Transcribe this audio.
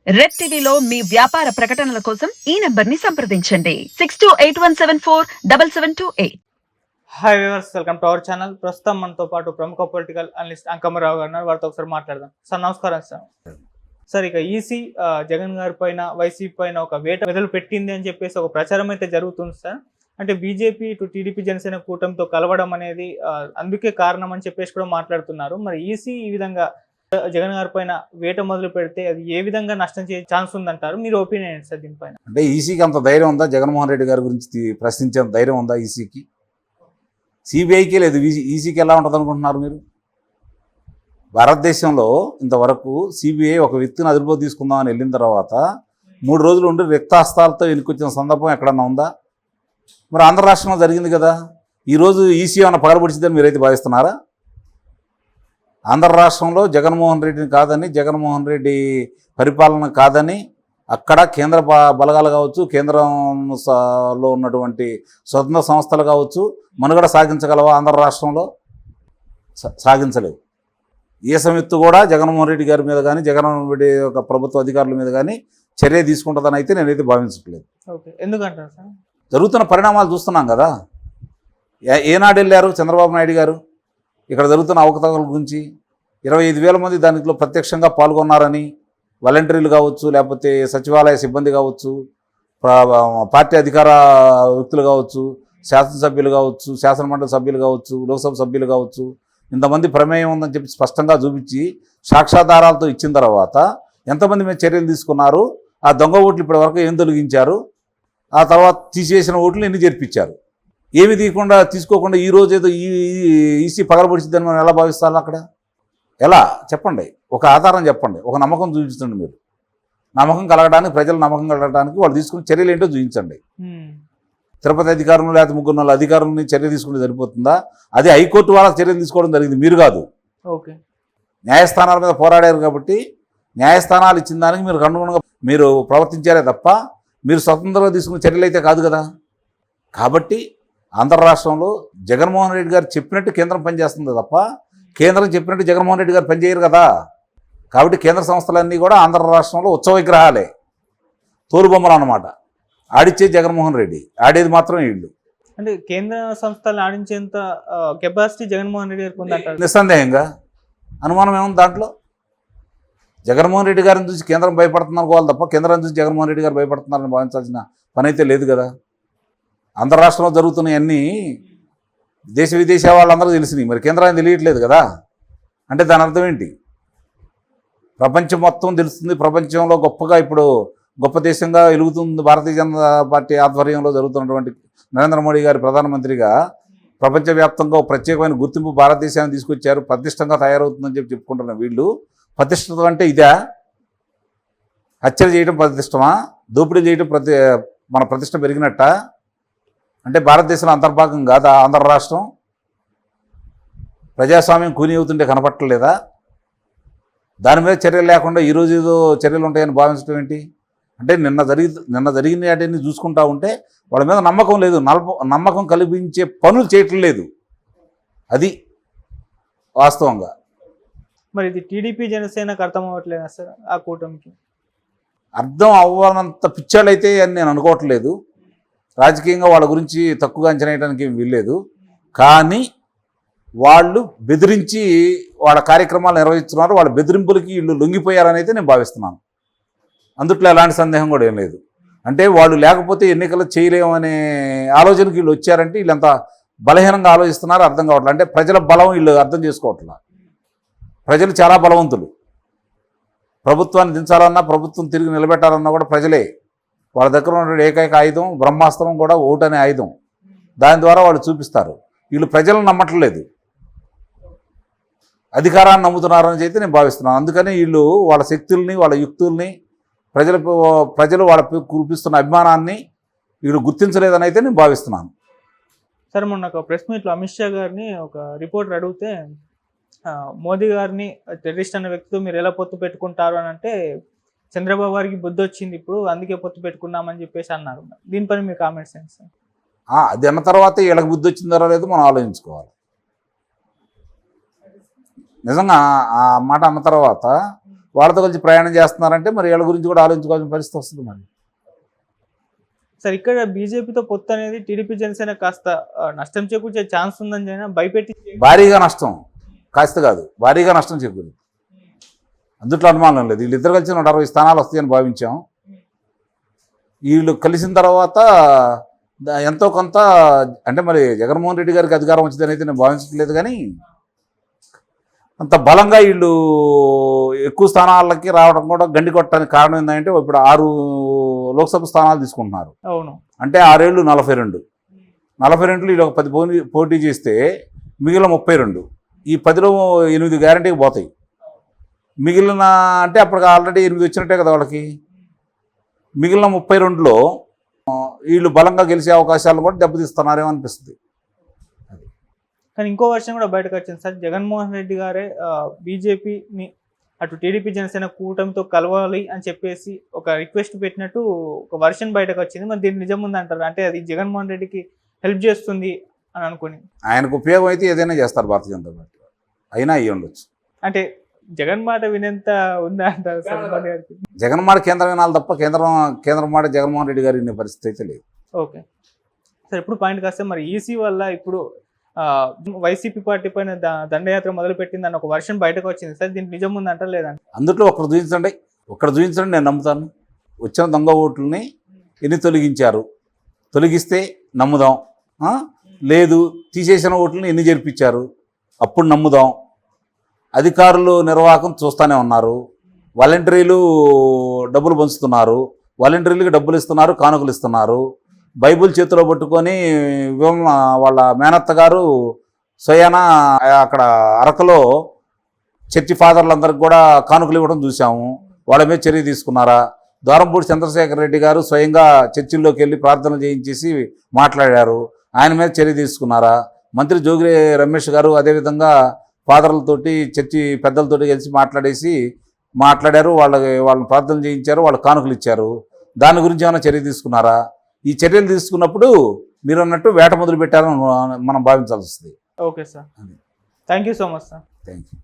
Red టీవీలో మీ వ్యాపార ప్రకటనల కోసం ఈ నంబర్ ని సంప్రదించండి 6281747728. Hi viewers, welcome to our channel. ప్రస్తుతం మనతో పాటు ప్రముఖ పొలిటికల్ అనలిస్ట్ అంకమ్మరావు గారు ఉన్నారు. వారితో ఒకసారి మాట్లాడదాం. సార్ నమస్కారం. సార్ ఇక ఈసీ జగన్ గారి పైన వైసీపీ పైన ఒక వేట మొదలు పెట్టింది అని చెప్పేసి ఒక ప్రచారం అయితే జరుగుతుంది సార్. అంటే బీజేపీ ఇటు టీడీపీ జనసేన కూటమితో కలవడం అనేది అందుకే కారణం అని చెప్పేసి కూడా మాట్లాడుతున్నారు. మరి ఈసీ ఈ విధంగా జగన్ గారి పైన వేట మొదలు పెడితే అది ఏ విధంగా నష్టం చేసే ఛాన్స్ ఉందంటారు? మీరు ఒపీనియన్ ఏంటి సార్ దీనిపైన? అంటే ఈసీకి అంత ధైర్యం ఉందా? జగన్మోహన్ రెడ్డి గారి గురించి ప్రశ్నించేంత ధైర్యం ఉందా ఈసీకి? సిబిఐకి లేదు, ఈసీకి ఎలా ఉంటుంది అనుకుంటున్నారు మీరు? భారతదేశంలో ఇంతవరకు సిబిఐ ఒక వ్యక్తిని అదుపులో తీసుకుందామని వెళ్ళిన తర్వాత 3 రోజులు ఉండి రిక్తాస్తాలతో వెనుకొచ్చిన సందర్భం ఎక్కడన్నా ఉందా? మరి ఆంధ్ర రాష్ట్రంలో జరిగింది కదా. ఈరోజు ఈసీ ఏమైనా పగలబడిచిందని మీరైతే భావిస్తున్నారా? ఆంధ్ర రాష్ట్రంలో జగన్మోహన్ రెడ్డిని కాదని, జగన్మోహన్ రెడ్డి పరిపాలన కాదని అక్కడ కేంద్ర బలగాలు కావచ్చు, కేంద్రంలో ఉన్నటువంటి స్వతంత్ర సంస్థలు కావచ్చు మనుగడ సాగించగలవా? ఆంధ్ర రాష్ట్రంలో సాగించలేవు. ఏ సమిత్తు కూడా జగన్మోహన్ రెడ్డి గారి మీద కానీ, జగన్మోహన్ రెడ్డి యొక్క ప్రభుత్వ అధికారుల మీద కానీ చర్య తీసుకుంటుందని అయితే నేనైతే భావించట్లేదు. ఓకే, ఎందుకంటారు సార్? జరుగుతున్న పరిణామాలు చూస్తున్నాం కదా. ఏనాడు వెళ్ళారు చంద్రబాబు నాయుడు గారు ఇక్కడ జరుగుతున్న అవకతవకల గురించి? 25,000 మంది దానిలో ప్రత్యక్షంగా పాల్గొన్నారని, వాలంటీర్లు కావచ్చు, లేకపోతే సచివాలయ సిబ్బంది కావచ్చు, పార్టీ అధికార వ్యక్తులు కావచ్చు, శాసనసభ్యులు కావచ్చు, శాసనమండలి సభ్యులు కావచ్చు, లోక్సభ సభ్యులు కావచ్చు, ఇంతమంది ప్రమేయం ఉందని చెప్పి స్పష్టంగా చూపించి సాక్ష్యాధారాలతో ఇచ్చిన తర్వాత ఎంతమంది మీద చర్యలు తీసుకున్నారు? ఆ దొంగ ఓట్లు ఇప్పటి వరకు ఏం తొలగించారు? ఆ తర్వాత తీసేసిన ఓట్లు ఎన్ని జరిపించారు? ఏమి తీసుకోకుండా ఈరోజు ఏదో ఈసీ పగలబడిచిద్దని మనం ఎలా భావిస్తాను? అక్కడ ఎలా చెప్పండి? ఒక ఆధారం చెప్పండి, ఒక నమ్మకం చూపించండి. మీరు నమ్మకం కలగడానికి, ప్రజలు నమ్మకం కలగడానికి వాళ్ళు తీసుకున్న చర్యలు ఏంటో చూపించండి. తిరుపతి అధికారులు లేకపోతే 3 అధికారులని చర్య తీసుకుంటే సరిపోతుందా? అది హైకోర్టు వాళ్ళకి చర్యలు తీసుకోవడం జరిగింది, మీరు కాదు. ఓకే, న్యాయస్థానాల మీద పోరాడారు కాబట్టి న్యాయస్థానాలు ఇచ్చిన దానికి మీరు అనుగుణంగా మీరు ప్రవర్తించారే తప్ప మీరు స్వతంత్రంగా తీసుకున్న చర్యలు అయితే కాదు కదా. కాబట్టి ఆంధ్ర రాష్ట్రంలో జగన్మోహన్ రెడ్డి గారు చెప్పినట్టు కేంద్రం పనిచేస్తుంది తప్ప కేంద్రం చెప్పినట్టు జగన్మోహన్ రెడ్డి గారు పనిచేయరు కదా. కాబట్టి కేంద్ర సంస్థలన్నీ కూడా ఆంధ్ర రాష్ట్రంలో ఉత్సవ విగ్రహాలే, తోలుబొమ్మలు అన్నమాట. ఆడిచ్చేది జగన్మోహన్ రెడ్డి, ఆడేది మాత్రం వీళ్ళు. అంటే కేంద్ర సంస్థలను ఆడించేంత కెపాసిటీ జగన్మోహన్ రెడ్డి గారికి ఉందంటారు? నిస్సందేహంగా. అనుమానం ఏముంది దాంట్లో? జగన్మోహన్ రెడ్డి గారిని చూసి కేంద్రం భయపడుతుంది అనుకోవాలి తప్ప కేంద్రాన్ని చూసి జగన్మోహన్ రెడ్డి గారు భయపడుతున్నారని భావించాల్సిన పని అయితే లేదు కదా. ఆంధ్ర రాష్ట్రంలో జరుగుతున్నాయన్నీ దేశ విదేశీ వాళ్ళందరూ తెలిసినాయి, మరి కేంద్రాన్ని తెలియట్లేదు కదా. అంటే దాని అర్థం ఏంటి? ప్రపంచం మొత్తం తెలుస్తుంది. ప్రపంచంలో గొప్పగా ఇప్పుడు గొప్ప దేశంగా వెలుగుతుంది భారతీయ జనతా పార్టీ ఆధ్వర్యంలో జరుగుతున్నటువంటి నరేంద్ర మోడీ గారి ప్రధానమంత్రిగా ప్రపంచవ్యాప్తంగా ప్రత్యేకమైన గుర్తింపు భారతదేశాన్ని తీసుకొచ్చారు, ప్రతిష్టంగా తయారవుతుందని చెప్పుకుంటున్న వీళ్ళు ప్రతిష్టం అంటే ఇదా? హత్యలు చేయడం ప్రతిష్టమా? దోపిడీ చేయడం మన ప్రతిష్ట పెరిగినట్ట? అంటే భారతదేశంలో అంతర్భాగం కాదా ఆంధ్ర రాష్ట్రం? ప్రజాస్వామ్యం కూని అవుతుంటే కనపట్టలేదా? దాని మీద చర్యలు లేకుండా ఈరోజు ఏదో చర్యలు ఉంటాయని భావించడం ఏంటి? అంటే నిన్న జరిగిన వాటిని చూసుకుంటా ఉంటే వాళ్ళ మీద నమ్మకం లేదు, నమ్మకం కల్పించే పనులు చేయటం లేదు. అది వాస్తవంగా. మరి ఇది టీడీపీ జనసేనకు అర్థం అవ్వట్లేదా సార్? ఆ కూటమికి అర్థం అవ్వనంత పిచ్చాళ్ళైతే అని నేను అనుకోవట్లేదు. రాజకీయంగా వాళ్ళ గురించి తక్కువగా అంచనా వేయడానికి ఏం వీల్లేదు. కానీ వాళ్ళు బెదిరించి వాళ్ళ కార్యక్రమాలు నిర్వహిస్తున్నారు. వాళ్ళ బెదిరింపులకి వీళ్ళు లొంగిపోయారని అయితే నేను భావిస్తున్నాను. అందుట్లో ఎలాంటి సందేహం కూడా ఏం లేదు. అంటే వాళ్ళు లేకపోతే ఎన్నికలు చేయలేమనే ఆలోచనకి వీళ్ళు వచ్చారంటే వీళ్ళంతా బలహీనంగా ఆలోచిస్తున్నారు, అర్థం కావట్లేదు. అంటే ప్రజల బలం వీళ్ళు అర్థం చేసుకోవట్లేదు. ప్రజలు చాలా బలవంతులు. ప్రభుత్వాన్ని దించాలన్నా, ప్రభుత్వం తిరిగి నిలబెట్టాలన్నా కూడా ప్రజలే. వాళ్ళ దగ్గర ఉన్న ఏకైక ఆయుధం బ్రహ్మాస్త్రం కూడా ఓటు అనే ఆయుధం. దాని ద్వారా వాళ్ళు చూపిస్తారు. వీళ్ళు ప్రజలను నమ్మట్లేదు, అధికారాన్ని నమ్ముతున్నారని అయితే నేను భావిస్తున్నాను. అందుకని వీళ్ళు వాళ్ళ శక్తుల్ని, వాళ్ళ యుక్తుల్ని, ప్రజలు వాళ్ళ కురిపిస్తున్న అభిమానాన్ని వీళ్ళు గుర్తించలేదని అయితే నేను భావిస్తున్నాను. సార్, మొన్న ఒక ప్రెస్ మీట్లో అమిత్ షా గారిని ఒక రిపోర్టర్ అడిగితే మోదీ గారిని టెర్రరిస్ట్ అనే వ్యక్తితో మీరు ఎలా పొత్తు పెట్టుకుంటారు అని అంటే చంద్రబాబు గారికి బుద్ధి వచ్చింది ఇప్పుడు, అందుకే పొత్తు పెట్టుకున్నామని చెప్పేసి అన్నారు. దీనిపైన మీ కామెంట్స్ ఏంటి సార్? అది అన్న తర్వాత వీళ్ళకి బుద్ధి వచ్చిందో లేదో మనం ఆలోచించుకోవాలి. నిజంగా ఆ మాట అన్న తర్వాత వాళ్ళతో కలిసి ప్రయాణం చేస్తున్నారంటే మరి వీళ్ళ గురించి కూడా ఆలోచించుకోవాల్సిన పరిస్థితి వస్తుంది మరి. సార్ ఇక్కడ బీజేపీతో పొత్తు అనేది టీడీపీ జనసేన కాస్త నష్టం చేకూర్చే ఛాన్స్ ఉందని జైనా భయపెట్టి భారీగా నష్టం, కాస్త కాదు భారీగా నష్టం చేకూరింది, అందుట్లో అనుమానం లేదు. వీళ్ళిద్దరు కలిసి 160 స్థానాలు వస్తాయని భావించాం. వీళ్ళు కలిసిన తర్వాత ఎంతో కొంత అంటే మరి జగన్మోహన్ రెడ్డి గారికి అధికారం వచ్చిందని అయితే నేను భావించట్లేదు, కానీ అంత బలంగా వీళ్ళు ఎక్కువ స్థానాలకి రావడం కూడా గండి కొట్టడానికి కారణం ఏంటంటే ఇప్పుడు 6 లోక్సభ స్థానాలు తీసుకుంటున్నారు. అవును, అంటే 6 ఏళ్ళు 42 వీళ్ళు ఒక 10 పోటీ చేస్తే మిగిలిన 32, ఈ 10లో 8 గ్యారంటీకి పోతాయి. మిగిలిన అంటే అప్పటికి ఆల్రెడీ 8 వచ్చినట్టే కదా వాళ్ళకి. మిగిలిన 32లో వీళ్ళు బలంగా గెలిచే అవకాశాలు కూడా దెబ్బతీస్తున్నారేమో అనిపిస్తుంది. కానీ ఇంకో వర్షం కూడా బయటకు వచ్చింది సార్, జగన్మోహన్ రెడ్డి గారే బీజేపీని అటు టీడీపీ జనసేన కూటమితో కలవాలి అని చెప్పేసి ఒక రిక్వెస్ట్ పెట్టినట్టు ఒక వర్షన్ బయటకు వచ్చింది. మరి దీనికి నిజం ఉందంటారు? అంటే అది జగన్మోహన్ రెడ్డికి హెల్ప్ చేస్తుంది అని అనుకుని ఆయనకు ఉపయోగం అయితే ఏదైనా చేస్తారు భారతీయ జనతా పార్టీ, అయినా అయ్యి ఉండొచ్చు. అంటే జగన్ మాట వినేంత ఉందా అంటారు సార్ మోదీ గారికి? జగన్ మాట కేంద్రం వినాలి తప్ప కేంద్రం మాట జగన్మోహన్ రెడ్డి గారు వినే పరిస్థితి అయితే లేదు. ఓకే సార్, ఇప్పుడు పాయింట్కి వస్తే మరి ఈసీ వల్ల ఇప్పుడు వైసీపీ పార్టీ పైన దండయాత్ర మొదలు పెట్టిందని ఒక వర్షన్ బయటకు వచ్చింది సార్, దీనికి నిజం ఉందంటారు లేదంటే? అందులో ఒకరు చూపించండి నేను నమ్ముతాను. వచ్చిన దొంగ ఓట్లని ఎన్ని తొలగిస్తే నమ్ముదాం, లేదు తీసేసిన ఓట్లని ఎన్ని జరిపించారు అప్పుడు నమ్ముదాం. అధికారులు నిర్వాహకం చూస్తూనే ఉన్నారు, వాలంటీర్లు డబ్బులు పంచుతున్నారు, వాలంటీర్లకు డబ్బులు ఇస్తున్నారు, కానుకలు ఇస్తున్నారు. బైబుల్ చేతిలో పట్టుకొని వాళ్ళ మేనత్త గారు స్వయానా అక్కడ అరకులో చర్చి ఫాదర్లందరికీ కూడా కానుకలు ఇవ్వడం చూసాము. వాళ్ళ మీద చర్య తీసుకున్నారా? దూరంపూడి చంద్రశేఖర్ రెడ్డి గారు స్వయంగా చర్చిల్లోకి వెళ్ళి ప్రార్థనలు చేయించేసి మాట్లాడారు, ఆయన మీద చర్య తీసుకున్నారా? మంత్రి జోగి రమేష్ గారు అదేవిధంగా ఫాదర్లతోటి చర్చి పెద్దలతోటి కలిసి మాట్లాడారు, వాళ్ళని ప్రార్థనలు చేయించారు, వాళ్ళు కానుకలు ఇచ్చారు. దాని గురించి ఏమైనా చర్య తీసుకున్నారా? ఈ చర్యలు తీసుకున్నప్పుడు మీరు అన్నట్టు వేట మొదలు పెట్టారని మనం భావించాల్సి వస్తుంది. Okay sir, thank you so much sir. Thank you.